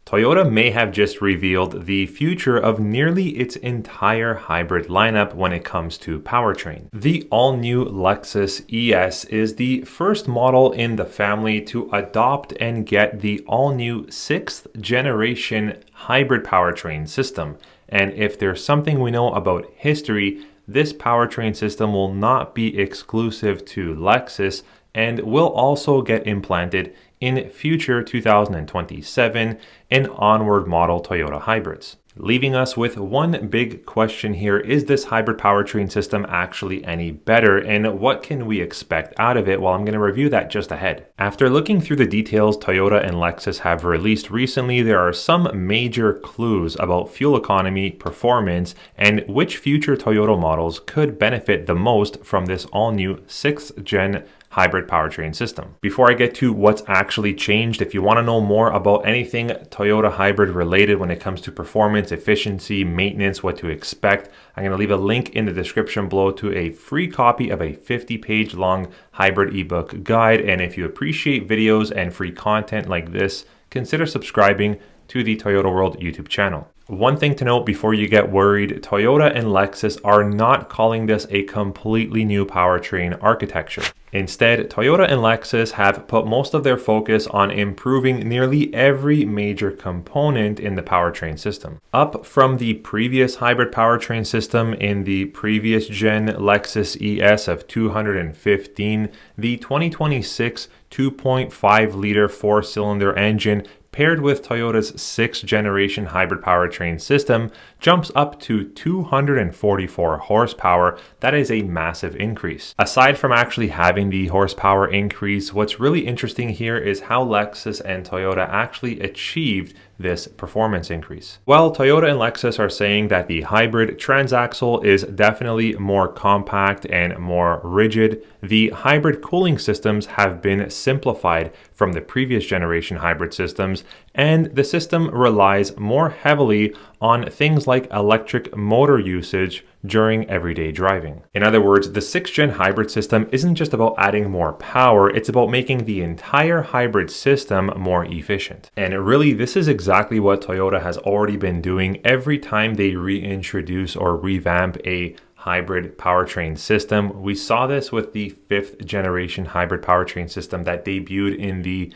Toyota may have just revealed the future of nearly its entire hybrid lineup when it comes to powertrain. The all-new Lexus ES is the first model in the family to adopt and get the all-new 6th generation hybrid powertrain system. And if there's something we know about history, this powertrain system will not be exclusive to Lexus and will also get implanted in future 2027 and onward model Toyota hybrids. Leaving us with one big question here: is this hybrid powertrain system actually any better, and what can we expect out of it? Well, I'm going to review that just ahead. After looking through the details Toyota and Lexus have released recently, there are some major clues about fuel economy, performance, and which future Toyota models could benefit the most from this all-new 6th gen hybrid powertrain system. Before I get to what's actually changed, if you want to know more about anything Toyota hybrid related when it comes to performance, efficiency, maintenance, what to expect, I'm going to leave a link in the description below to a free copy of a 50-page long hybrid ebook guide. And if you appreciate videos and free content like this, consider subscribing to the Toyota World YouTube channel. One thing to note before you get worried: Toyota and Lexus are not calling this a completely new powertrain architecture. Instead, Toyota and Lexus have put most of their focus on improving nearly every major component in the powertrain system. Up from the previous hybrid powertrain system in the previous gen Lexus ES of 215, the 2026 2.5-liter 4-cylinder engine paired with Toyota's 6th generation hybrid powertrain system jumps up to 244 horsepower. That is a massive increase. Aside from actually having the horsepower increase, what's really interesting here is how Lexus and Toyota actually achieved this performance increase. While Toyota and Lexus are saying that the hybrid transaxle is definitely more compact and more rigid, the hybrid cooling systems have been simplified from the previous generation hybrid systems, and the system relies more heavily on things like electric motor usage during everyday driving. In other words, the 6th gen hybrid system isn't just about adding more power, it's about making the entire hybrid system more efficient. And really, this is exactly what Toyota has already been doing every time they reintroduce or revamp a hybrid powertrain system. We saw this with the 5th generation hybrid powertrain system that debuted in the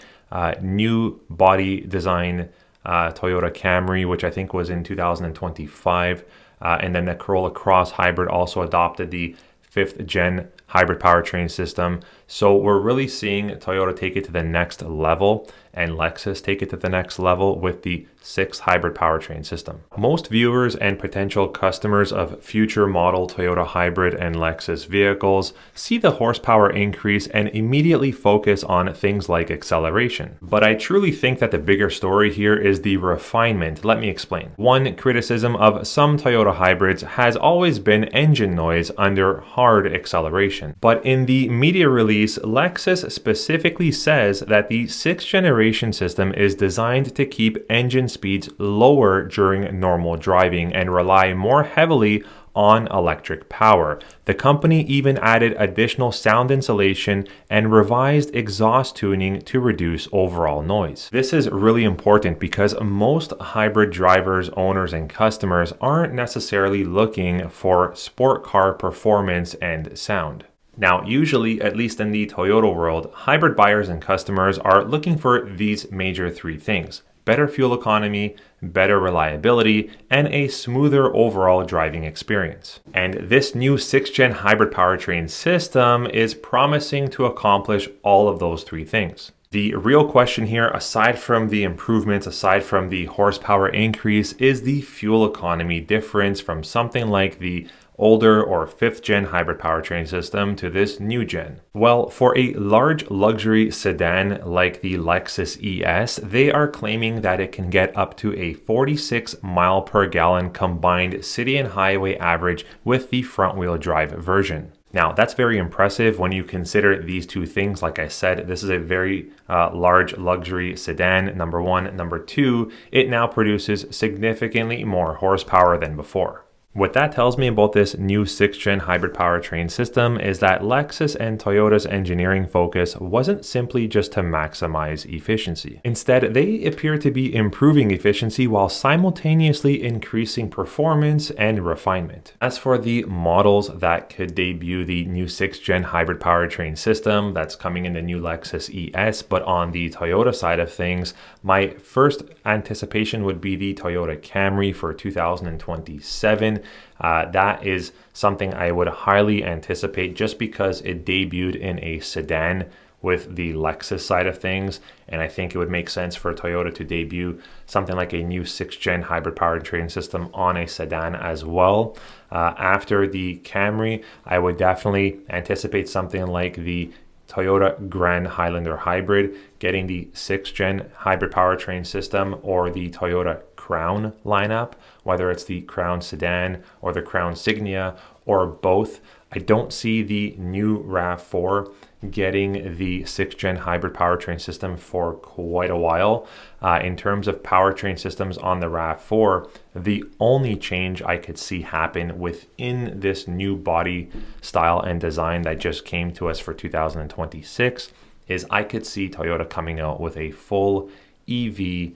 new body design Toyota Camry, which I think was in 2025. And then the Corolla Cross Hybrid also adopted the 5th gen hybrid powertrain system. So we're really seeing Toyota take it to the next level and Lexus take it to the next level with the 6th hybrid powertrain system. Most viewers and potential customers of future model Toyota hybrid and Lexus vehicles see the horsepower increase and immediately focus on things like acceleration. But I truly think that the bigger story here is the refinement. Let me explain. One criticism of some Toyota hybrids has always been engine noise under hard acceleration. But in the media release, Lexus specifically says that the 6th generation system is designed to keep engine speeds lower during normal driving and rely more heavily on electric power. The company even added additional sound insulation and revised exhaust tuning to reduce overall noise. This is really important because most hybrid drivers, owners, and customers aren't necessarily looking for sport car performance and sound. Now, usually, at least in the Toyota world, hybrid buyers and customers are looking for these major three things: better fuel economy, better reliability, and a smoother overall driving experience. And this new 6th gen hybrid powertrain system is promising to accomplish all of those three things. The real question here, aside from the improvements, aside from the horsepower increase, is the fuel economy difference from something like the older or 5th gen hybrid powertrain system to this new gen. Well, for a large luxury sedan like the Lexus ES, they are claiming that it can get up to a 46 mile per gallon combined city and highway average with the front wheel drive version. Now, that's very impressive when you consider these two things. Like I said, this is a very large luxury sedan, number one. Number two, it now produces significantly more horsepower than before. What that tells me about this new 6th gen hybrid powertrain system is that Lexus and Toyota's engineering focus wasn't simply just to maximize efficiency. Instead, they appear to be improving efficiency while simultaneously increasing performance and refinement. As for the models that could debut the new 6th gen hybrid powertrain system that's coming in the new Lexus ES, but on the Toyota side of things, my first anticipation would be the Toyota Camry for 2027. That is something I would highly anticipate just because it debuted in a sedan with the Lexus side of things, and I think it would make sense for Toyota to debut something like a new 6th gen hybrid powertrain system on a sedan as well. After the Camry, I would definitely anticipate something like the Toyota Grand Highlander Hybrid getting the 6th gen hybrid powertrain system, or the Toyota Crown lineup, whether it's the Crown Sedan or the Crown Signia or both. I don't see the new RAV4 getting the 6th gen hybrid powertrain system for quite a while. In terms of powertrain systems on the RAV4, the only change I could see happen within this new body style and design that just came to us for 2026 is I could see Toyota coming out with a full EV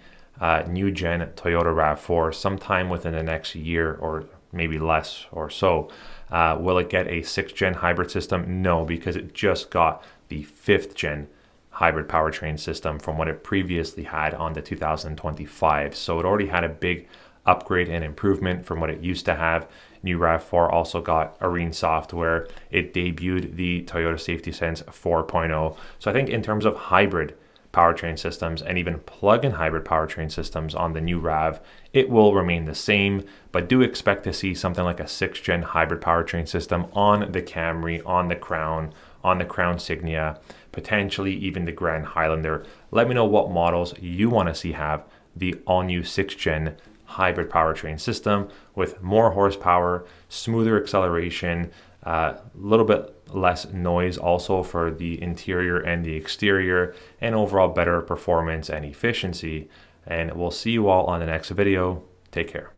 new gen Toyota RAV4 sometime within the next year or maybe less or so. Will it get a 6th gen hybrid system? No, because it just got the 5th gen hybrid powertrain system from what it previously had on the 2025. So it already had a big upgrade and improvement from what it used to have. New RAV4 also got Arene software. It debuted the Toyota Safety Sense 4.0. So I think in terms of hybrid powertrain systems and even plug-in hybrid powertrain systems on the new RAV, it will remain the same, but do expect to see something like a 6th gen hybrid powertrain system on the Camry, on the Crown Signia, potentially even the Grand Highlander. Let me know what models you want to see have the all-new 6th gen hybrid powertrain system with more horsepower, smoother acceleration, a little bit less noise also for the interior and the exterior, and overall better performance and efficiency. And we'll see you all on the next video. Take care.